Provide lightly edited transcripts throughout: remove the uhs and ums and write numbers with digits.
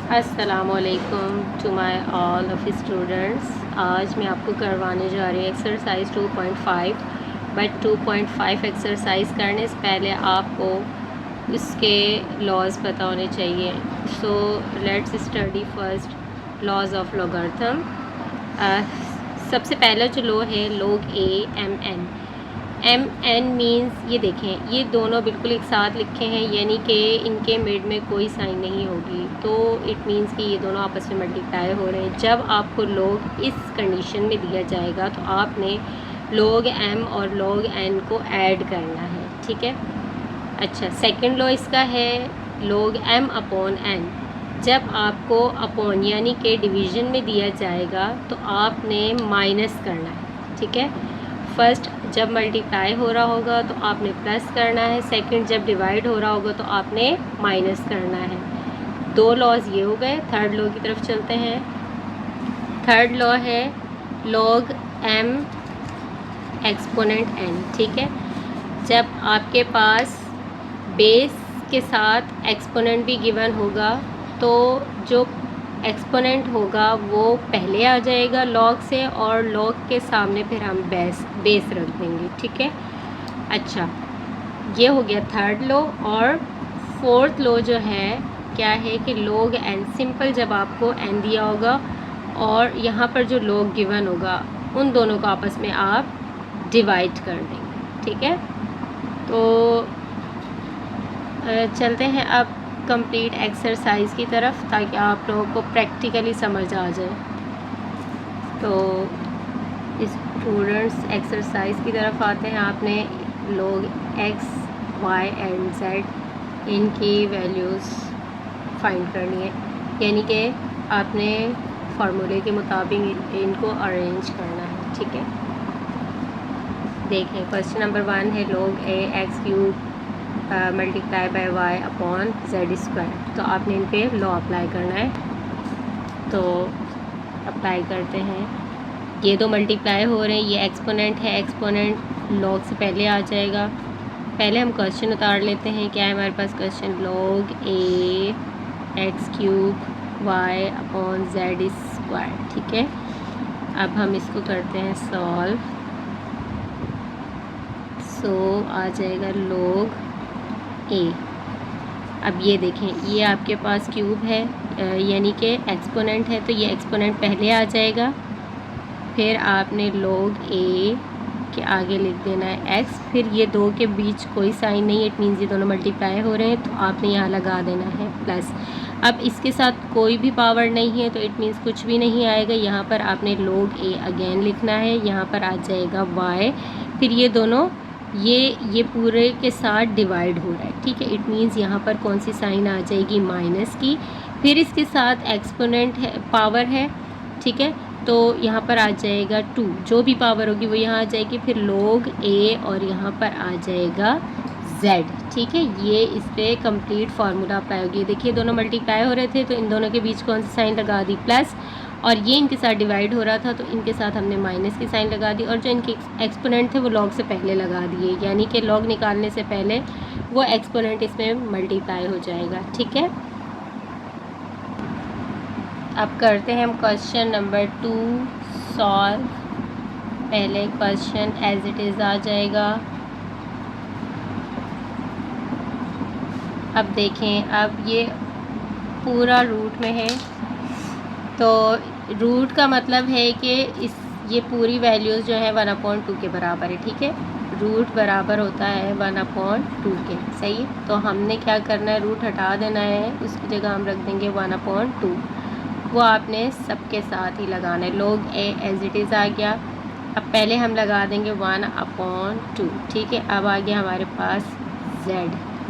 अस्सलामुअलैकुम to my all of students. आज मैं आपको करवाने जा रही हूँ एक्सरसाइज 2.5। बट 2.5 एक्सरसाइज करने से पहले आपको इसके लॉज पता होने चाहिए। So let's study first laws of logarithm. सबसे पहला जो लॉ है log a mn। mn means ये देखें, ये दोनों बिल्कुल एक साथ लिखे हैं, यानी कि इनके मिड में कोई साइन नहीं होगी, तो इट मीन्स कि ये दोनों आपस में मल्टीप्लाई हो रहे हैं। जब आपको log इस कंडीशन में दिया जाएगा तो आपने log m और log n को ऐड करना है, ठीक है। अच्छा, सेकंड लॉ इसका है log m अपॉन n। जब आपको अपॉन यानी कि डिवीज़न में दिया जाएगा तो आपने माइनस करना है, ठीक है। फर्स्ट जब मल्टीप्लाई हो रहा होगा तो आपने प्लस करना है, सेकंड जब डिवाइड हो रहा होगा तो आपने माइनस करना है। दो लॉज ये हो गए। थर्ड लॉ की तरफ चलते हैं। थर्ड लॉ है log m एक्सपोनेंट n, ठीक है। जब आपके पास बेस के साथ एक्सपोनेंट भी गिवन होगा तो जो एक्सपोनेंट होगा वो पहले आ जाएगा log से, और log के सामने फिर हम बेस रख देंगे, ठीक है। अच्छा, ये हो गया थर्ड लॉ। और फोर्थ लॉ जो है क्या है कि log n, सिंपल जब आपको n दिया होगा और यहाँ पर जो log गिवन होगा उन दोनों को आपस में आप डिवाइड कर देंगे, ठीक है। तो चलते हैं अब कंप्लीट एक्सरसाइज की तरफ, ताकि आप लोगों को प्रैक्टिकली समझ आ जाए। तो स्टूडेंट्स एक्सरसाइज की तरफ आते हैं। आपने log x, y and z इनकी वैल्यूज़ फाइंड करनी है, यानी कि आपने फार्मूले के मुताबिक इनको अरेंज करना है, ठीक है। देखें, क्वेश्चन नंबर 1 है log a x cube multiply by y upon z square. तो आपने इन पे लॉ अप्लाई करना है, तो अप्लाई करते हैं। ये दो मल्टीप्लाई हो रहे हैं, ये एक्सपोनेंट है, एक्सपोनेंट log से पहले आ जाएगा। पहले हम क्वेश्चन उतार लेते हैं। क्या है हमारे पास question? log a x cube y upon z square, ठीक है। अब हम इसको करते हैं सॉल्व। सो आ जाएगा log a। अब ये देखें, ये आपके पास क्यूब है, यानी कि एक्सपोनेंट है, तो ये एक्सपोनेंट पहले आ जाएगा। फिर आपने log a के आगे लिख देना है x। फिर ये दो के बीच कोई साइन नहीं है, इट मीन्स ये दोनों मल्टीप्लाई हो रहे हैं, तो आपने यहाँ लगा देना है प्लस। अब इसके साथ कोई भी पावर नहीं है तो इट मीन्स कुछ भी नहीं आएगा। यहाँ पर आपने log a अगेन लिखना है, यहाँ पर आ जाएगा y। फिर ये दोनों ये पूरे के साथ डिवाइड हो रहा है, ठीक है। इट मीन्स यहाँ पर कौन सी साइन आ जाएगी? माइनस की। फिर इसके साथ एक्सपोनेंट है, पावर है, ठीक है, तो यहाँ पर आ जाएगा 2। जो भी पावर होगी वो यहाँ आ जाएगी। फिर log a और यहाँ पर आ जाएगा z, ठीक है। ये इस पर कंप्लीट फार्मूला अप्लाई होगी। देखिए, दोनों मल्टीप्लाई हो रहे थे तो इन दोनों के बीच कौन सी साइन लगा दी? प्लस। और ये इनके साथ डिवाइड हो रहा था तो इनके साथ हमने माइनस की साइन लगा दी, और जो इनके एक्सपोनेंट थे वो log से पहले लगा दिए, यानी कि log निकालने से पहले वो एक्सपोनेंट इसमें मल्टीप्लाई हो जाएगा, ठीक है। अब करते हैं हम क्वेश्चन नंबर 2 सॉल्व। पहले क्वेश्चन एज इट इज़ आ जाएगा। अब देखें, अब ये पूरा रूट में है, तो रूट का मतलब है कि ये पूरी वैल्यूज़ जो है 1/2 के बराबर है, ठीक है। रूट बराबर होता है 1/2 के, सही है। तो हमने क्या करना है? रूट हटा देना है, उसकी जगह हम रख देंगे 1/2। वो आपने सबके साथ ही लगाना है। log a as it is आ गया। अब पहले हम लगा देंगे 1/2, ठीक है। अब आ गया हमारे पास z,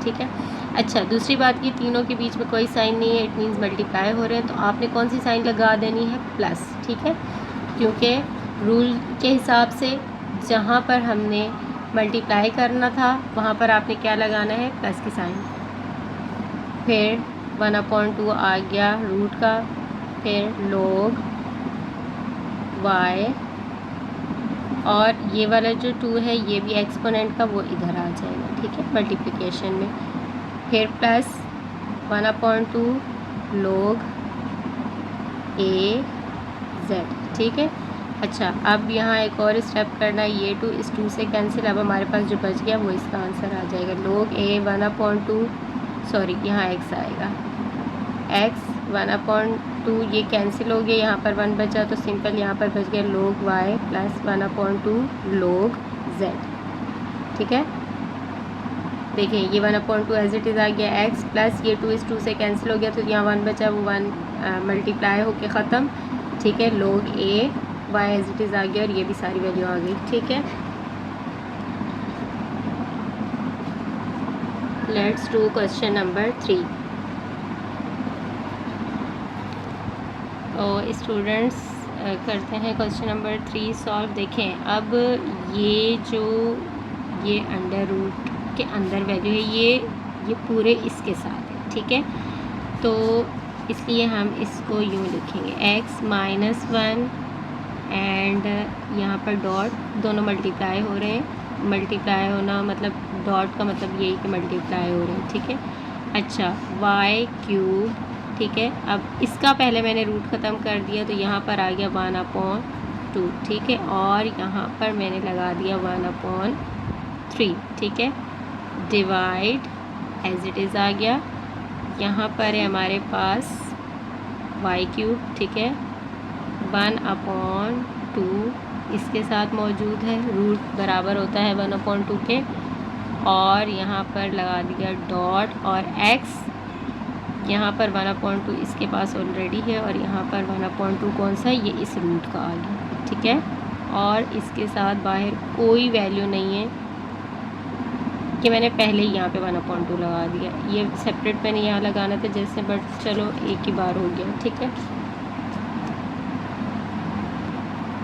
ठीक है। अच्छा, दूसरी बात की तीनों के बीच में कोई साइन नहीं है, इट मीन्स मल्टीप्लाई हो रहे हैं, तो आपने कौन सी साइन लगा देनी है? प्लस, ठीक है। क्योंकि रूल के हिसाब से जहाँ पर हमने मल्टीप्लाई करना था वहाँ पर आपने क्या लगाना है? प्लस की साइन। फिर 1/2 आ गया रूट का। फिर log y, और ये वाला जो 2 है ये भी एक्सपोनेंट का, वो इधर आ जाएगा, ठीक है, मल्टीप्लिकेशन में। फिर प्लस 1/2 log ए जेड, ठीक है। अच्छा, अब यहाँ एक और स्टेप करना है, ये 2 इस 2 से कैंसिल। अब हमारे पास जो बच गया वो इसका आंसर आ जाएगा, log a 1/2, सॉरी यहाँ x आएगा, x 1/2, ये कैंसिल हो गया, यहाँ पर 1 बचा तो सिंपल यहाँ पर बच गया log y plus 1/2 log z, ठीक है। देखिए ये 1/2 एज इट इज़ आ गया, x प्लस ये 2 इस 2 से कैंसिल हो गया तो यहाँ 1 बचा, वो 1 मल्टीप्लाई होके ख़त्म, ठीक है। log a y as it is आ गया और ये भी सारी वैल्यू आ गई, ठीक है। Let's do question number 3। और स्टूडेंट्स करते हैं क्वेश्चन नंबर 3 सॉल्व। देखें अब ये जो ये अंडर रूट के अंदर वैल्यू है ये पूरे इसके साथ है, ठीक है। तो इसलिए हम इसको यूँ लिखेंगे x माइनस 1 एंड यहाँ पर डॉट, दोनों मल्टीप्लाई हो रहे हैं, मल्टीप्लाई होना मतलब डॉट का मतलब यही कि मल्टीप्लाई हो रहे हैं, ठीक है। अच्छा y क्यूब, ठीक है। अब इसका पहले मैंने रूट ख़त्म कर दिया तो यहाँ पर आ गया 1/2, ठीक है। और यहाँ पर मैंने लगा दिया 1/3, ठीक है। डिवाइड एज इट इज़ आ गया, यहाँ पर है हमारे पास y क्यूब, ठीक है, 1/2 इसके साथ मौजूद है, रूट बराबर होता है 1/2 के, और यहाँ पर लगा दिया डॉट, और x यहाँ पर 1/2 इसके पास ऑलरेडी है, और यहाँ पर 1/2 कौन सा, ये इस रूट का आ गया, ठीक है। और इसके साथ बाहर कोई वैल्यू नहीं है कि मैंने पहले ही यहाँ पे 1/2 लगा दिया, ये सेपरेट मैंने यहाँ लगाना था जैसे, बट चलो एक ही बार हो गया, ठीक है।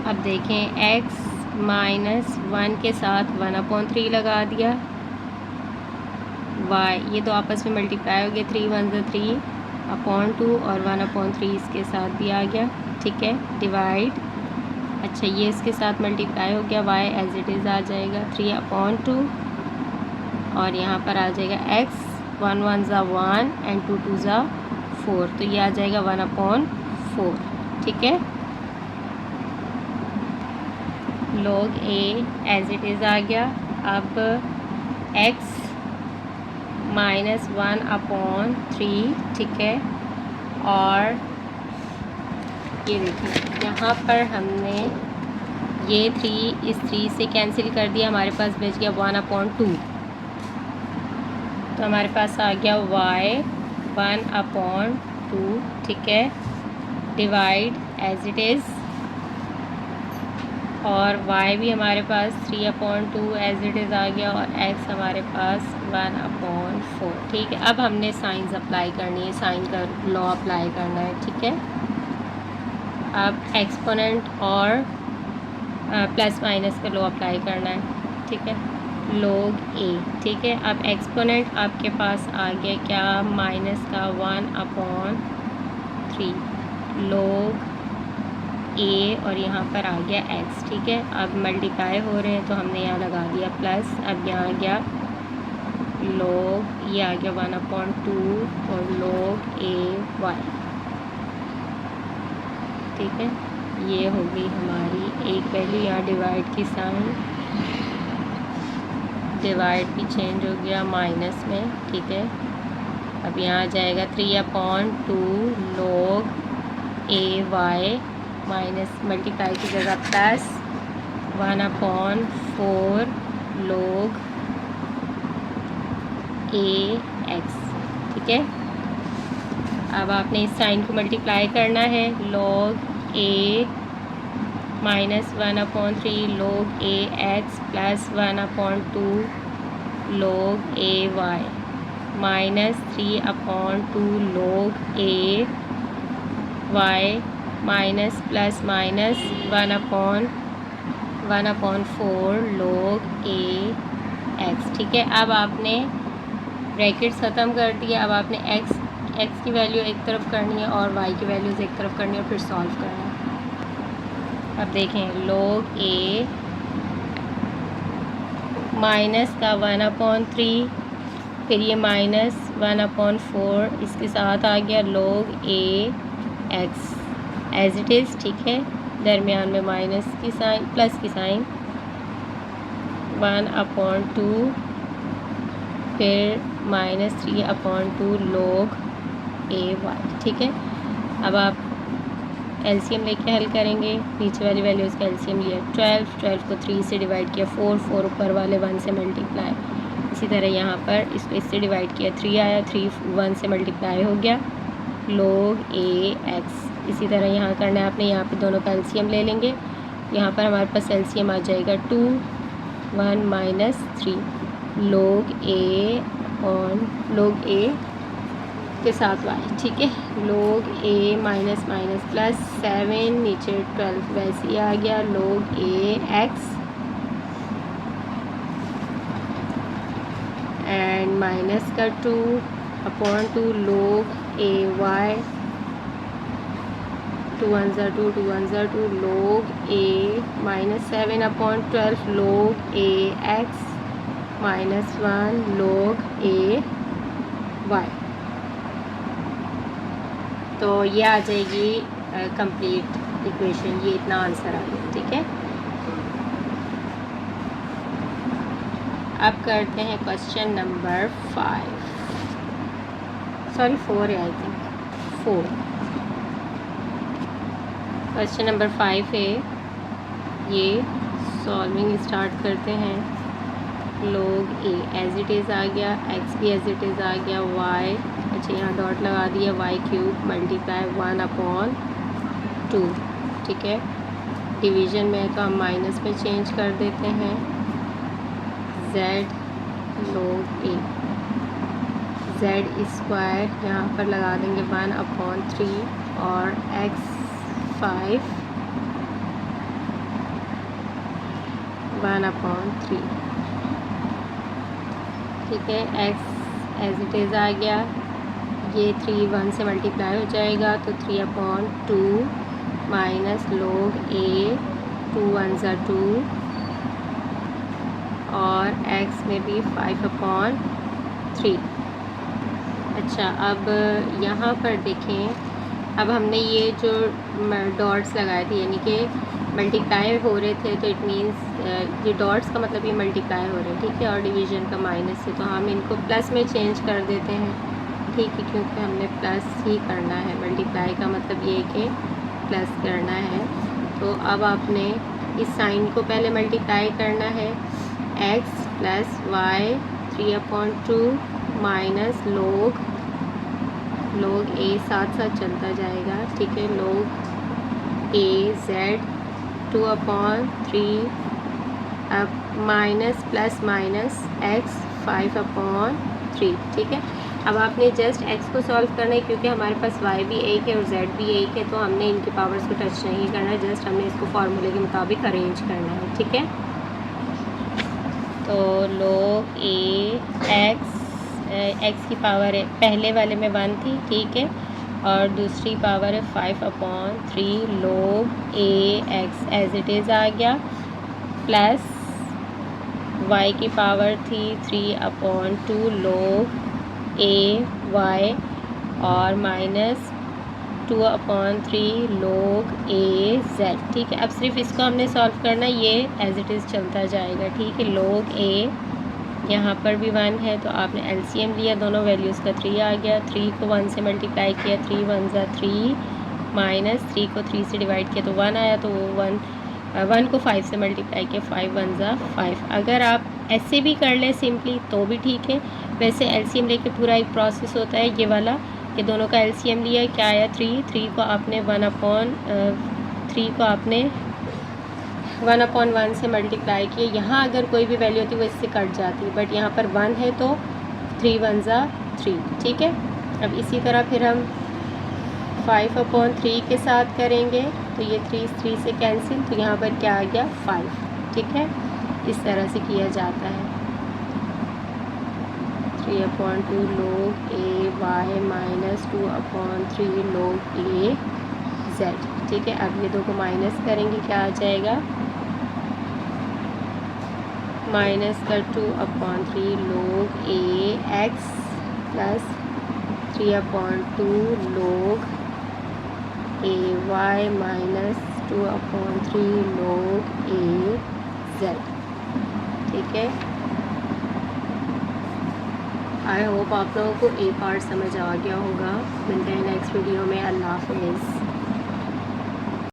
अब देखें x माइनस 1 के साथ 1/3 लगा दिया, y ये तो आपस में मल्टीप्लाई हो गया, 3 1 3/2 और 1/3 इसके साथ भी आ गया, ठीक है। डिवाइड, अच्छा ये इसके साथ मल्टीप्लाई हो गया, y एज इट इज़ आ जाएगा 3/2, और यहाँ पर आ जाएगा x 1 1 एंड 2 2 4, तो ये आ जाएगा 1/4, ठीक है। log a as it is आ गया। अब x माइनस 1/3, ठीक है। और ये देखिए यहाँ पर हमने ये 3 इस 3 से कैंसिल कर दिया, हमारे पास बच गया 1/2, तो हमारे पास आ गया y 1/2, ठीक है। डिवाइड एज इट इज़, और y भी हमारे पास 3/2 एज इट इज़ आ गया, और x हमारे पास 1/4, ठीक है। अब हमने साइंस अप्लाई करनी है, साइन का लॉ अप्लाई करना है, ठीक है। अब एक्सपोनेंट और प्लस माइनस का लॉ अप्लाई करना है, ठीक है। log a, ठीक है। अब एक्सपोनेंट आपके पास आ गया क्या, माइनस का 1/3 log a, और यहाँ पर आ गया x, ठीक है। अब मल्टीप्लाई हो रहे हैं तो हमने यहाँ लगा दिया प्लस, अब यहाँ आ गया log, ये आ गया 1/2 और log a y, ठीक है। ये हो गई हमारी एक वैल्यू, यहाँ डिवाइड की साइन, डिवाइड भी चेंज हो गया माइनस में, ठीक है। अब यहाँ आ जाएगा 3/2 log a y, minus multiply की जगह प्लस 1/4 log a x, ठीक है। अब आपने इस साइन को मल्टीप्लाई करना है, log a minus 1/3 log a x plus 1/2 log a y minus 3/2 log a y minus plus minus 1/4 log a x, ठीक है। अब आपने ब्रैकेट्स ख़त्म कर दिया, अब आपने x की वैल्यू एक तरफ करनी है और y की वैल्यूज़ एक तरफ करनी है और फिर सॉल्व करना है। अब देखें log a माइनस का 1/3, फिर ये माइनस 1/4 इसके साथ आ गया log a x, as it is, ठीक है। दरमियान में माइनस की साइन, प्लस की साइन, 1/2, फिर -3/2 log AY, ठीक है। अब आप एलसीएम लेके हल करेंगे, नीचे वाली वैल्यूज़ का एलसीएम लिया 12 को 3 से डिवाइड किया 4 ऊपर वाले 1 से मल्टीप्लाई, इसी तरह यहाँ पर इसको इससे डिवाइड किया 3 आया, 3 1 से मल्टीप्लाई हो गया log AX। इसी तरह यहाँ करना है आपने, यहाँ पे दोनों का एलसीएम ले लेंगे, यहाँ पर हमारे पास एलसीएम आ जाएगा 2 1 -3 log A के साथ y, ठीक है। log A minus minus plus 7, नीचे 12 वैसे ही आ गया log AX एंड माइनस का 2/2 log AY, 2 1 2 2 1 2 log A -7/12 log AX -1 log AY। तो ये आ जाएगी कंप्लीट इक्वेशन, ये इतना आंसर आ गया, ठीक है। अब करते हैं क्वेश्चन नंबर 4 है, आई थिंक 4। क्वेश्चन नंबर 5 है, ये सॉल्विंग स्टार्ट करते हैं। log A as it is आ गया, x भी एज इट इज़ आ गया, y, अच्छा यहाँ डॉट लगा दिया, y³ मल्टीप्लाई 1/2, ठीक है। डिवीज़न में है तो हम माइनस में चेंज कर देते हैं, z log A, z² यहाँ पर लगा देंगे 1/3 और x5 1/3, ठीक है। x एज इट इज़ आ गया, ये 3 1 से मल्टीप्लाई हो जाएगा तो 3/2 माइनस log A 2 1 2 और x में भी 5/3। अच्छा, अब यहाँ पर देखें, अब हमने ये जो डॉट्स लगाए थे यानी कि मल्टीप्लाई हो रहे थे, तो इट मीन्स ये डॉट्स का मतलब ये मल्टीप्लाई हो रहे हैं, ठीक है, और डिवीज़न का माइनस से, तो हम इनको प्लस में चेंज कर देते हैं, ठीक है, क्योंकि हमने प्लस ही करना है, मल्टीप्लाई का मतलब ये कि प्लस करना है। तो अब आपने इस साइन को पहले मल्टीप्लाई करना है, x + y 3/2 minus log A साथ साथ चलता जाएगा, ठीक है, log A z 2/3 अब माइनस प्लस माइनस x 5/3, ठीक है। अब आपने जस्ट x को सॉल्व करना है, क्योंकि हमारे पास y भी एक है और z भी एक है, तो हमने इनके पावर्स को टच नहीं करना है, जस्ट हमने इसको फार्मूले के मुताबिक अरेंज करना है, ठीक है। तो log A x की पावर है, पहले वाले में 1 थी, ठीक है, और दूसरी पावर है 5/3 log AX as it is आ गया, प्लस y की पावर थी 3/2 log AY और माइनस 2/3 log AZ, ठीक है। अब सिर्फ इसको हमने सॉल्व करना, ये एज इट इज़ चलता जाएगा, ठीक है। log A यहाँ पर भी 1 है, तो आपने एलसीएम लिया, दोनों वैल्यूज़ का 3 आ गया, 3 को 1 से मल्टीप्लाई किया, 3 1 3 माइनस 3 को 3 से डिवाइड किया तो 1 आया, तो वो 1 को 5 से मल्टीप्लाई किया, 5 1 5। अगर आप ऐसे भी कर लें सिंपली तो भी ठीक है, वैसे एलसीएम लेके पूरा एक प्रोसेस होता है ये वाला, कि दोनों का एलसीएम लिया, क्या आया 3 को आपने 1/3 को आपने 1/1 से मल्टीप्लाई किए। यहाँ अगर कोई भी वैल्यू होती है वो इससे कट जाती, बट यहाँ पर 1 है तो 3 1 3, ठीक है। अब इसी तरह फिर हम 5/3 के साथ करेंगे, तो ये 3 से कैंसिल, तो यहाँ पर क्या आ गया 5, ठीक है। इस तरह से किया जाता है। 3/2 log AY minus 2/3 log AZ, ठीक है। अब ये दो को माइनस करेंगे, क्या आ जाएगा, माइनस का 2/3 log AX प्लस 3/2 log ए वाई माइनस 2/3 log ए जेड। ठीक है, आई होप आप लोगों को ए पार्ट समझ आ गया होगा। मिलते हैं नेक्स्ट वीडियो में। अल्लाह हाफिज़।